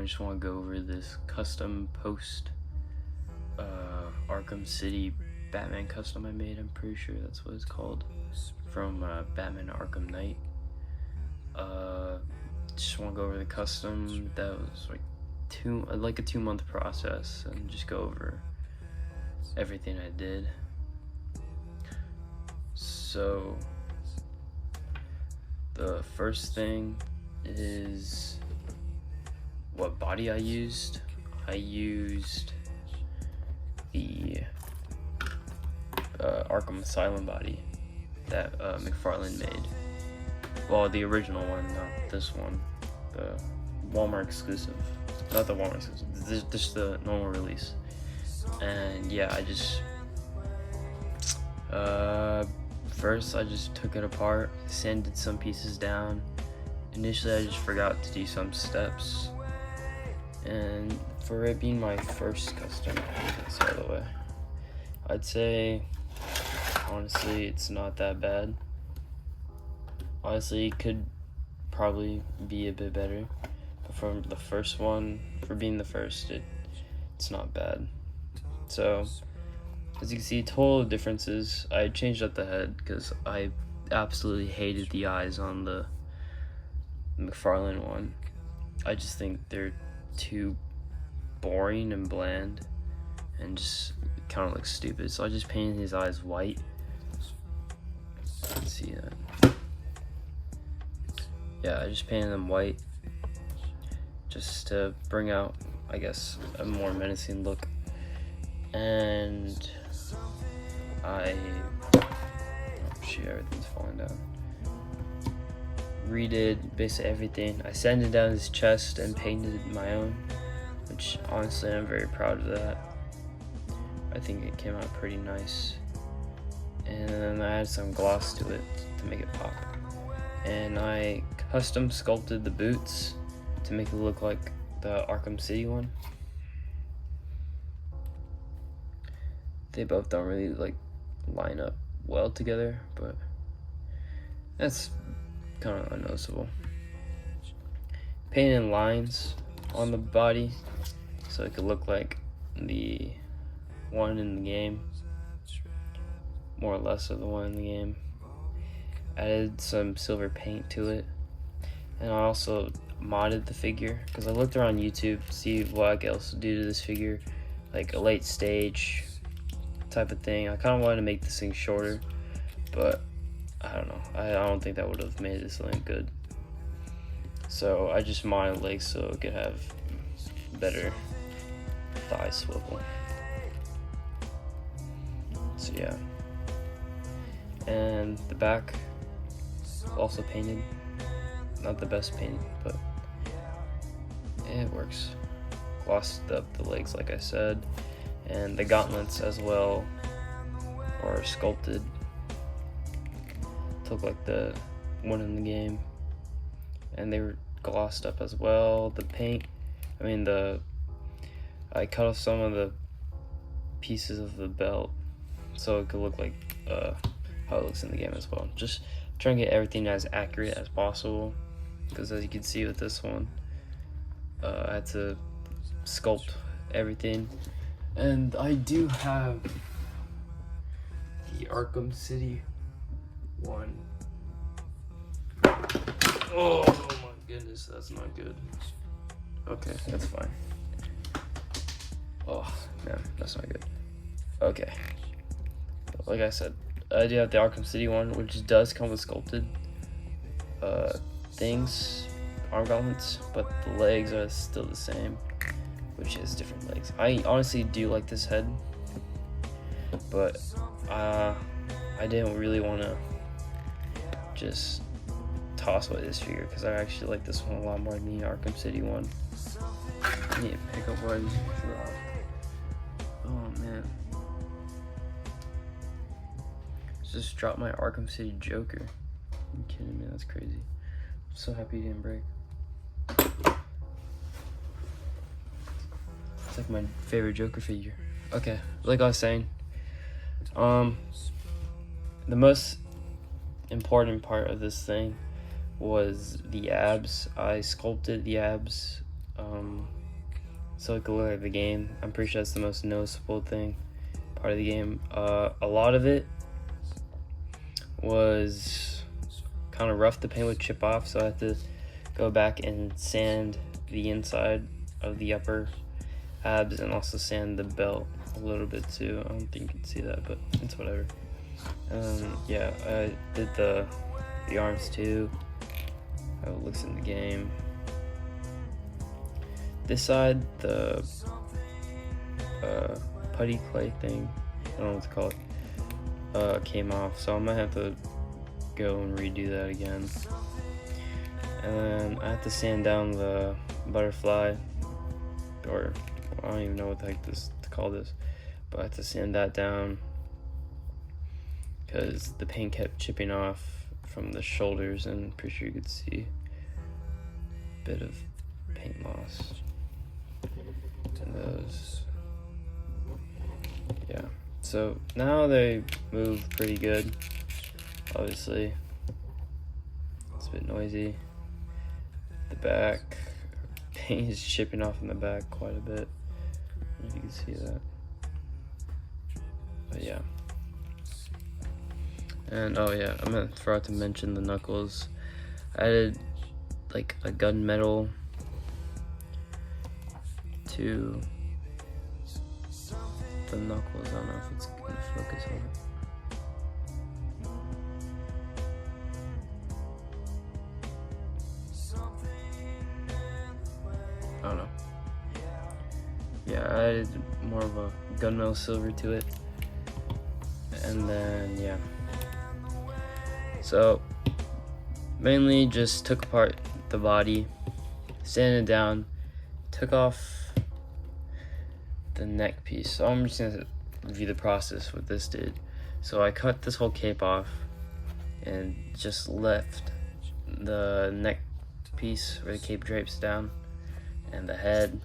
I just want to go over this custom post Arkham City Batman custom I made. I'm pretty sure that's what it's called, from Batman Arkham Knight. Just want to go over the custom. That was like a 2-month process, and just go over everything I did. So the first thing is what body I used. I used the Arkham Asylum body that McFarlane made. Well, the original one, not this one. The Walmart exclusive. Not the Walmart exclusive, just the normal release. And yeah, I just first I just took it apart, sanded some pieces down. Initially I just forgot to do some steps, and for it being my first custom, it's out of the way, I'd say honestly it's not that bad. Honestly, it could probably be a bit better, but from the first one, for being the first, it's not bad. So as you can see, total differences. I changed up the head because I absolutely hated the eyes on the McFarlane one. I just think they're too boring and bland and just kind of look stupid. So I just painted his eyes white. Let's see that. Yeah, I just painted them white just to bring out, I guess, a more menacing look. And oh shit, everything's falling down. Redid basically everything. I sanded down his chest and painted my own, which honestly I'm very proud of that. I think it came out pretty nice. And then I added some gloss to it to make it pop. And I custom sculpted the boots to make it look like the Arkham City one. They both don't really line up well together, but that's kind of unnoticeable. Painted lines on the body so it could look like the one in the game, more or less of the one in the game. Added some silver paint to it, and I also modded the figure because I looked around YouTube to see what I could also do to this figure, like a late stage type of thing. I kind of wanted to make this thing shorter, but I don't know. I don't think that would have made this thing good. So I just modded legs so it could have better thigh swivel. So yeah. And the back also painted. Not the best paint, but it works. Glossed up the legs like I said. And the gauntlets as well are sculpted to look like the one in the game, and they were glossed up as well. The paint, I cut off some of the pieces of the belt so it could look like how it looks in the game as well. Just trying to get everything as accurate as possible, because as you can see with this one, I had to sculpt everything. And I do have the Arkham City one. Oh my goodness, that's not good. Okay, that's fine. Oh man, that's not good. Okay, like I said, I do have the Arkham City one, which does come with sculpted things, arm gauntlets, but the legs are still the same, which has different legs. I honestly do like this head, but I didn't really want to just toss away this figure because I actually like this one a lot more than the Arkham City one. I need to pick up where I just dropped. Oh man. Just dropped my Arkham City Joker. Are you kidding me? That's crazy. I'm so happy he didn't break. It's like my favorite Joker figure. Okay, like I was saying, the most important part of this thing was the abs. I sculpted the abs so it could look like the game. I'm pretty sure that's the most noticeable part of the game. A lot of it was kind of rough to paint with chip off, so I had to go back and sand the inside of the upper abs and also sand the belt a little bit too. I don't think you can see that, but it's whatever. Yeah, I did the arms too, how it looks in the game. This side, the putty clay thing, I don't know what to call it, came off, so I might have to go and redo that again. And then I have to sand down the butterfly, or I don't even know what the heck to call this, but I have to sand that down because the paint kept chipping off from the shoulders, and I'm pretty sure you could see a bit of paint loss in those. Yeah, so now they move pretty good. Obviously, it's a bit noisy. The back paint is chipping off in the back quite a bit. I don't know if you can see that. But yeah. And oh yeah, I forgot to mention the knuckles. I added like a gunmetal to the knuckles. I don't know if it's gonna focus on it. I don't know. Yeah, I added more of a gunmetal silver to it. And then, yeah. So, mainly just took apart the body, sanded it down, took off the neck piece. So I'm just gonna review the process, what this did. So I cut this whole cape off and just left the neck piece where the cape drapes down and the head,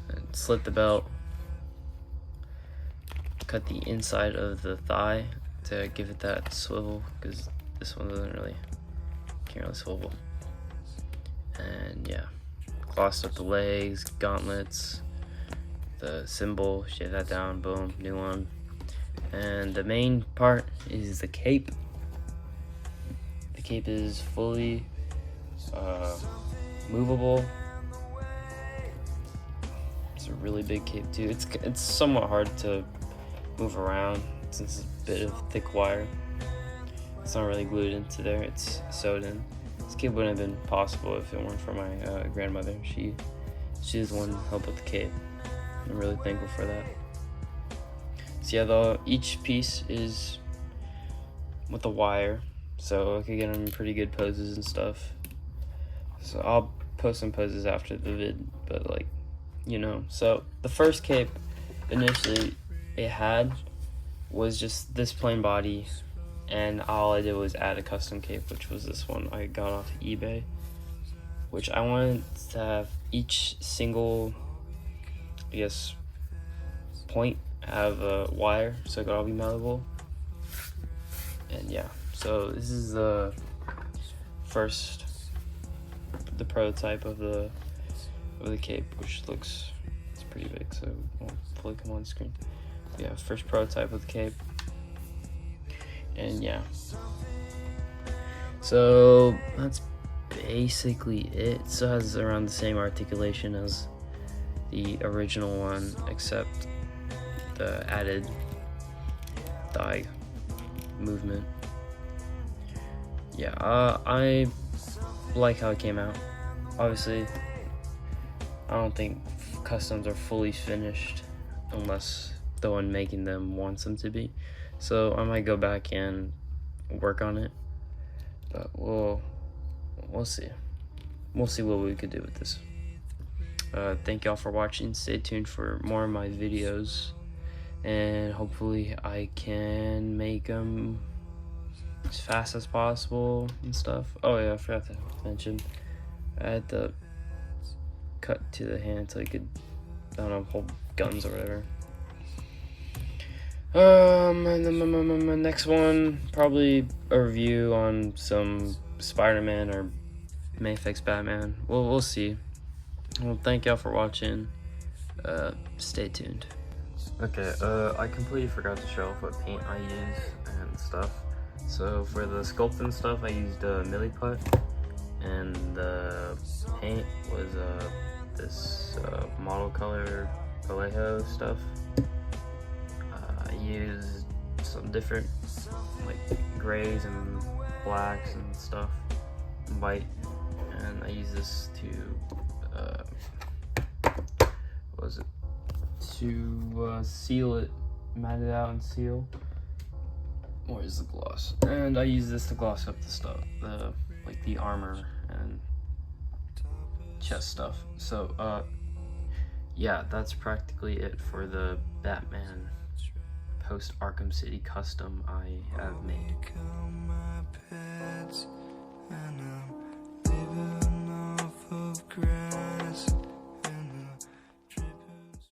and slit the belt, cut the inside of the thigh to give it that swivel, because this one can't really swivel. And yeah, glossed up the legs, gauntlets, the symbol, shave that down, boom, new one. And the main part is the cape. The cape is fully movable. It's a really big cape too. It's somewhat hard to move around since it's a bit of thick wire. It's not really glued into there, it's sewed in. This cape wouldn't have been possible if it weren't for my grandmother. She's the one who helped with the cape. I'm really thankful for that. So yeah, each piece is with a wire, so I could get them in pretty good poses and stuff. So I'll post some poses after the vid, but like, you know. So the first cape initially it had was just this plain body, and all I did was add a custom cape, which was this one I got off eBay, which I wanted to have each single, I guess, point have a wire so it could all be mountable. And yeah, so this is the prototype of the cape, which it's pretty big, so it won't fully come on screen. Yeah, first prototype of the cape. And yeah, so that's basically it. It still has around the same articulation as the original one, except the added thigh movement. Yeah, I like how it came out. Obviously, I don't think customs are fully finished unless the one making them wants them to be. So I might go back and work on it, but we'll see. We'll see what we could do with this. Thank y'all for watching. Stay tuned for more of my videos, and hopefully I can make them as fast as possible and stuff. Oh yeah, I forgot to mention, I had to cut to the hand so I could, I don't know, hold guns or whatever. And then my next one, probably a review on some Spider-Man or may fix Batman. We'll see. Well, thank y'all for watching. Stay tuned. Okay, I completely forgot to show off what paint I use and stuff. So for the sculpting stuff, I used Milliput, and the paint was this model color Vallejo stuff. I used some different like grays and blacks and stuff, and white, and I use this to seal it, mat it out and seal. Where's the gloss? And I use this to gloss up the stuff, like the armor and chest stuff. So yeah, that's practically it for the Batman post Arkham City custom I have made.